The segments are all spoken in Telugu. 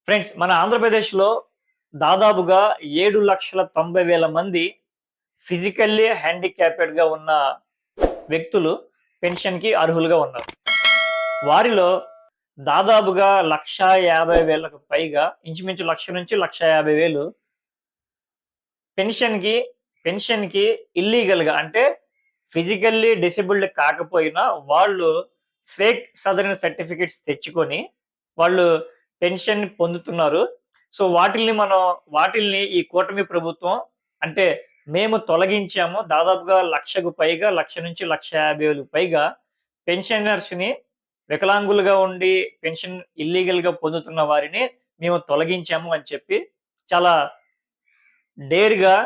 ఫ్రెండ్స్, మన ఆంధ్రప్రదేశ్‌లో దాదాపుగా 7,90,000 మంది ఫిజికల్లీ హ్యాండిక్యాప్డ్‌గా ఉన్న వ్యక్తులు పెన్షన్‌కి అర్హులుగా ఉన్నారు. వారిలో దాదాపుగా 1,50,000కు పైగా ఇంచుమించు 1,00,000-1,50,000 పెన్షన్‌కి పెన్షన్‌కి ఇల్లీగల్‌గా అంటే ఫిజికల్లీ డిసేబుల్డ్ కాకపోయినా వాళ్ళు ఫేక్ సదరన్ సర్టిఫికేట్స్ తెచ్చుకొని వాళ్ళు పెన్షన్ పొందుతున్నారు. సో, వాటిల్ని ఈ కూటమి ప్రభుత్వం అంటే మేము తొలగించాము. దాదాపుగా 1,00,000కు పైగా 1,00,000-1,50,000 పైగా పెన్షనర్స్‌ని వికలాంగులుగా ఉండి పెన్షన్ ఇల్లీగల్‌గా పొందుతున్న వారిని మేము తొలగించాము అని చెప్పి చాలా డేర్‌గా,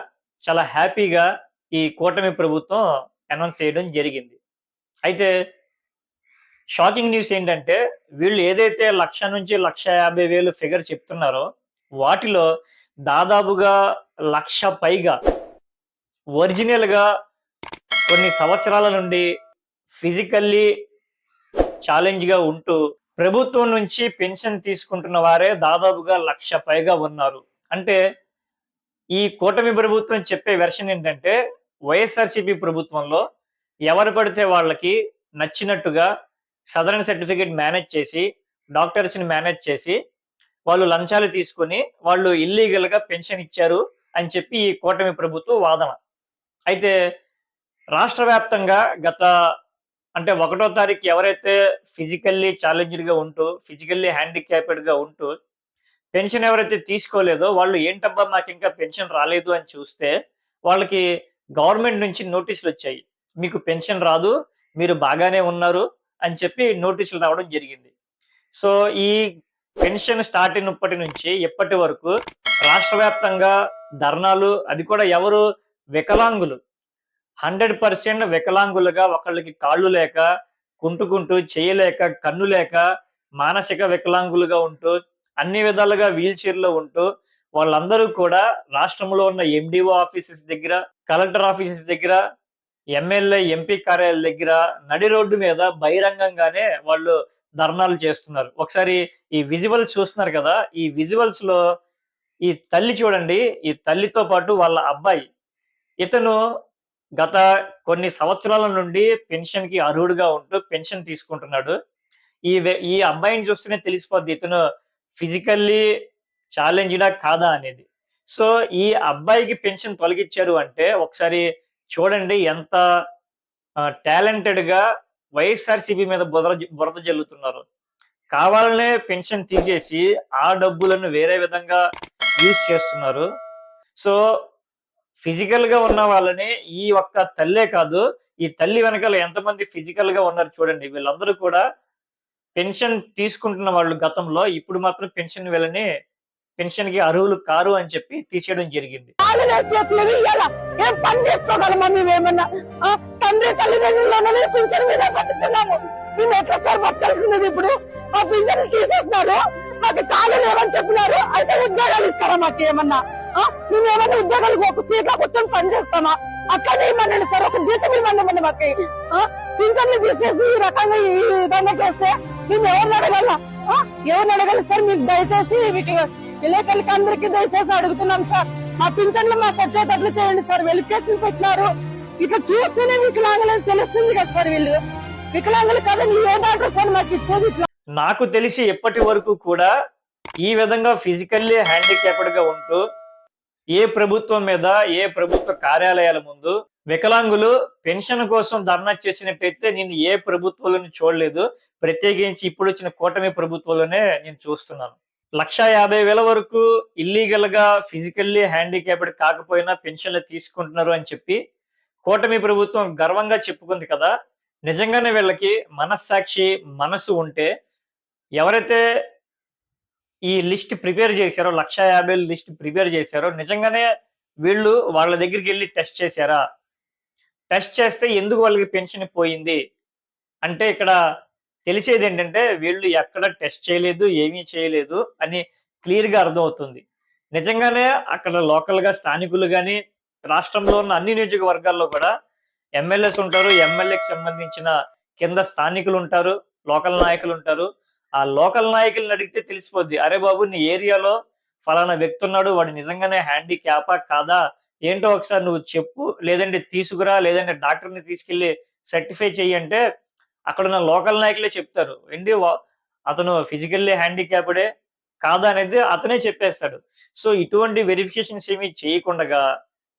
చాలా హ్యాపీగా ఈ కూటమి ప్రభుత్వం అనౌన్స్ చేయడం జరిగింది. అయితే షాకింగ్ న్యూస్ ఏంటంటే, వీళ్ళు ఏదైతే 1,00,000-1,50,000 ఫిగర్ చెప్తున్నారో, వాటిలో దాదాపుగా 1,00,000 పైగా ఒరిజినల్‌గా కొన్ని సంవత్సరాల నుండి ఫిజికల్లీ ఛాలెంజ్‌గా ఉంటూ, ప్రభుత్వం నుంచి పెన్షన్ తీసుకుంటున్న వారే దాదాపుగా 1,00,000 పైగా ఉన్నారు. అంటే ఈ కూటమి ప్రభుత్వం చెప్పే వెర్షన్ ఏంటంటే, వైఎస్ఆర్‌సీపీ ప్రభుత్వంలో ఎవరు పడితే వాళ్ళకి నచ్చినట్టుగా సదరన్ సర్టిఫికేట్ మేనేజ్ చేసి, డాక్టర్స్‌ని మేనేజ్ చేసి, వాళ్ళు లంచాలు తీసుకొని, వాళ్ళు ఇల్లీగల్‌గా పెన్షన్ ఇచ్చారు అని చెప్పి ఈ కూటమి ప్రభుత్వ వాదన. అయితే రాష్ట్ర వ్యాప్తంగా గత అంటే ఒకటో తారీఖు ఎవరైతే ఫిజికల్లీ ఛాలెంజ్డ్‌గా ఉంటూ, ఫిజికల్లీ హ్యాండిక్యాప్డ్‌గా ఉంటూ పెన్షన్ ఎవరైతే తీసుకోలేదో వాళ్ళు ఏంటబ్బా! మాకింకా పెన్షన్ రాలేదు అని చూస్తే, వాళ్ళకి గవర్నమెంట్ నుంచి నోటీసులొచ్చాయి. మీకు పెన్షన్ రాదు. మీరు బాగానే ఉన్నారు అని చెప్పి నోటీసులు రావడం జరిగింది. సో, ఈ పెన్షన్ స్టార్ట్ అయినప్పటి నుంచి ఇప్పటి వరకు రాష్ట్ర వ్యాప్తంగా ధర్నాలు అది కూడా ఎవరు వికలాంగులు 100% వికలాంగులుగా ఒకళ్ళకి కాళ్ళు లేక, కుంటుకుంటూ, చెయ్యి లేక, కన్ను లేక, మానసిక వికలాంగులుగా ఉంటూ, అన్ని విధాలుగా వీల్ చైర్‌లో ఉంటూ, వాళ్ళందరూ కూడా రాష్ట్రంలో ఉన్న ఎండీఓ ఆఫీసెస్ దగ్గర, కలెక్టర్ ఆఫీసెస్ దగ్గర, ఎమ్మెల్యే, ఎంపీ కార్యాలయాల దగ్గర నడి రోడ్డు మీద బహిరంగంగానే వాళ్ళు ధర్నాలు చేస్తున్నారు. ఒకసారి ఈ విజువల్స్ చూస్తున్నారు కదా! ఈ విజువల్స్‌లో ఈ తల్లి చూడండి. ఈ తల్లితో పాటు వాళ్ళ అబ్బాయి. ఇతను గత కొన్ని సంవత్సరాల నుండి పెన్షన్‌కి అర్హుడుగా ఉంటూ పెన్షన్ తీసుకుంటున్నాడు. ఈ అబ్బాయిని చూస్తేనే తెలిసిపోద్ది ఇతను ఫిజికల్లీ ఛాలెంజ్‌డా కాదా అనేది. సో, ఈ అబ్బాయికి పెన్షన్ తొలగిచ్చారు అంటే ఒకసారి చూడండి ఎంత టాలెంటెడ్‌గా వైఎస్ఆర్‌సీపీ మీద బురద జల్లుతున్నారు. కావాలనే పెన్షన్ తీసేసి ఆ డబ్బులను వేరే విధంగా యూజ్ చేస్తున్నారు. సో, ఫిజికల్‌గా ఉన్న వాళ్ళని ఈ ఒక్క తల్లే కాదు, ఈ తల్లి వెనకాల ఎంతమంది ఫిజికల్‌గా ఉన్నారు చూడండి. వీళ్ళందరూ కూడా పెన్షన్ తీసుకుంటున్న వాళ్ళు గతంలో, ఇప్పుడు మాత్రం పెన్షన్‌కి అర్హులు కారు అని చెప్పి తీసేయడం జరిగింది. ఏం పని చేసుకోగలమా మేమేమన్నా? తండ్రి తల్లిదండ్రులనే పింఛన్ మీద బతుకుతున్నాము. మేము ఎట్లా సార్ బతకాల్సినది ఇప్పుడు? ఆ పింఛన్ తీసేసినారు, మాకు కాలు లేవని చెప్పినారు. అయితే ఉద్యోగాలు ఇస్తారా మాకు ఏమన్నా? మేమేమన్నా ఉద్యోగాలు ఒక సీట్లో కూర్చొని పని చేస్తామా? అట్లనే ఇవ్వండి సార్, ఒక జీతం ఇవ్వండి మాకు. పింఛన్లు తీసేసి ఈ రకంగా ఈ విధంగా చేస్తే మేము ఎవరిని అడగాల? ఎవరిని అడగాలి సార్? మీకు దయచేసి మీకు విలేకరులకి అందరికీ దయచేసి అడుగుతున్నాం సార్, మా పింఛన్లు మాకు వచ్చేటట్లు చేయండి సార్. వెలికేషన్ పెట్టినారు, ఇట్లా చూస్తేనే వికలాంగులని తెలుస్తుంది కదా సార్. వీళ్ళు వికలాంగులు కదా, మీరు ఏ డాక్టర్ సార్ మాకు ఇచ్చేది? ఇట్లా నాకు తెలిసి ఇప్పటి వరకు కూడా ఈ విధంగా ఫిజికల్లీ హ్యాండిక్యాప్డ్‌గా ఉంటూ ఏ ప్రభుత్వం మీద, ఏ ప్రభుత్వ కార్యాలయాల ముందు వికలాంగులు పెన్షన్ కోసం ధర్నా చేసినట్టయితే నేను ఏ ప్రభుత్వంలోని చూడలేదు. ప్రత్యేకించి ఇప్పుడొచ్చిన కూటమి ప్రభుత్వంలోనే నేను చూస్తున్నాను. 1,50,000 వరకు ఇల్లీగల్‌గా ఫిజికల్లీ హ్యాండిక్యాప్డ్ కాకపోయినా పెన్షన్‌లు తీసుకుంటున్నారు అని చెప్పి కూటమి ప్రభుత్వం గర్వంగా చెప్పుకుంది కదా! నిజంగానే వీళ్ళకి మనస్సాక్షి, మనసు ఉంటే ఎవరైతే ఈ లిస్ట్ ప్రిపేర్ చేశారో 1,50,000 లిస్ట్ ప్రిపేర్ చేశారో నిజంగానే వీళ్ళు వాళ్ళ దగ్గరికెళ్లి టెస్ట్ చేశారా? టెస్ట్ చేస్తే ఎందుకు వాళ్ళకి పెన్షన్ పోయింది? అంటే ఇక్కడ తెలిసేదేంటంటే వీళ్ళు ఎక్కడ టెస్ట్ చేయలేదు, ఏమీ చేయలేదు అని క్లియర్‌గా అర్థమవుతుంది. నిజంగానే అక్కడ లోకల్‌గా స్థానికులు గాని, రాష్ట్రంలో ఉన్న అన్ని నియోజకవర్గాల్లో కూడా ఎమ్మెల్యేస్ ఉంటారు. ఎమ్మెల్యేకి సంబంధించిన కింద స్థానికులుంటారు, లోకల్ నాయకులుంటారు. ఆ లోకల్ నాయకుల్ని అడిగితే తెలిసిపోద్ది. అరే బాబు! నీ ఏరియాలో ఫలానా వ్యక్తి ఉన్నాడు. వాడు నిజంగానే హ్యాండీక్యాపా? కాదా? ఏంటో ఒకసారి నువ్వు చెప్పు. లేదంటే తీసుకురా. లేదంటే డాక్టర్‌ని తీసుకెళ్ళి సర్టిఫై చెయ్యి అంటే అక్కడున్న లోకల్ నాయకులే చెప్తారు. అతను ఫిజికల్లీ హ్యాండీక్యాప్డే కాదా అనేది అతనే చెప్పేస్తాడు. సో, ఇటువంటి వెరిఫికేషన్స్ ఏమి చేయకుండగా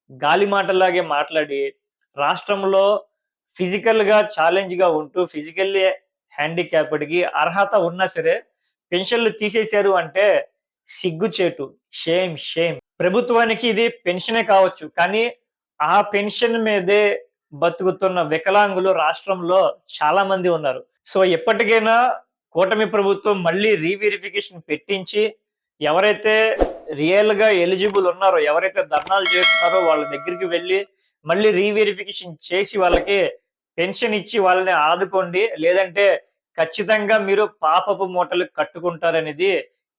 గాలి మాటల్లాగే మాట్లాడి రాష్ట్రంలో ఫిజికల్‌గా ఛాలెంజ్‌గా ఉంటూ ఫిజికల్లీ హ్యాండీక్యాప్డ్‌కి అర్హత ఉన్నా సరే పెన్షన్‌లు తీసేశారు అంటే సిగ్గుచేటు. Shame, shame. ప్రభుత్వానికి ఇది పెన్షనే కావచ్చు. కానీ ఆ పెన్షన్ మీదే బతుకుతున్న వికలాంగులు రాష్ట్రంలో చాలా మంది ఉన్నారు. సో, ఎప్పటికైనా కూటమి ప్రభుత్వం మళ్ళీ రీవెరిఫికేషన్ పెట్టించి ఎవరైతే రియల్‌గా ఎలిజిబుల్ ఉన్నారో, ఎవరైతే ధర్నాలు చేస్తున్నారో వాళ్ళ దగ్గరికి వెళ్లి మళ్ళీ రీవెరిఫికేషన్ చేసి వాళ్ళకి పెన్షన్ ఇచ్చి వాళ్ళని ఆదుకోండి. లేదంటే ఖచ్చితంగా మీరు పాపపు మూటలు కట్టుకుంటారనేది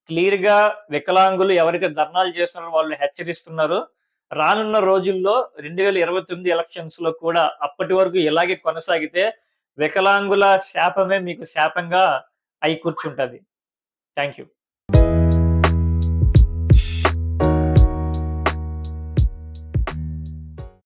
క్లియర్‌గా వికలాంగులు ఎవరైతే ధర్నాలు చేస్తున్నారో వాళ్ళు హెచ్చరిస్తున్నారు. రానున్న రోజుల్లో 2029 ఎలక్షన్స్‌లో కూడా అప్పటి వరకు ఇలాగే కొనసాగితే వికలాంగుల శాపమే మీకు శాపంగా అయి కూర్చుంటది. Thank you.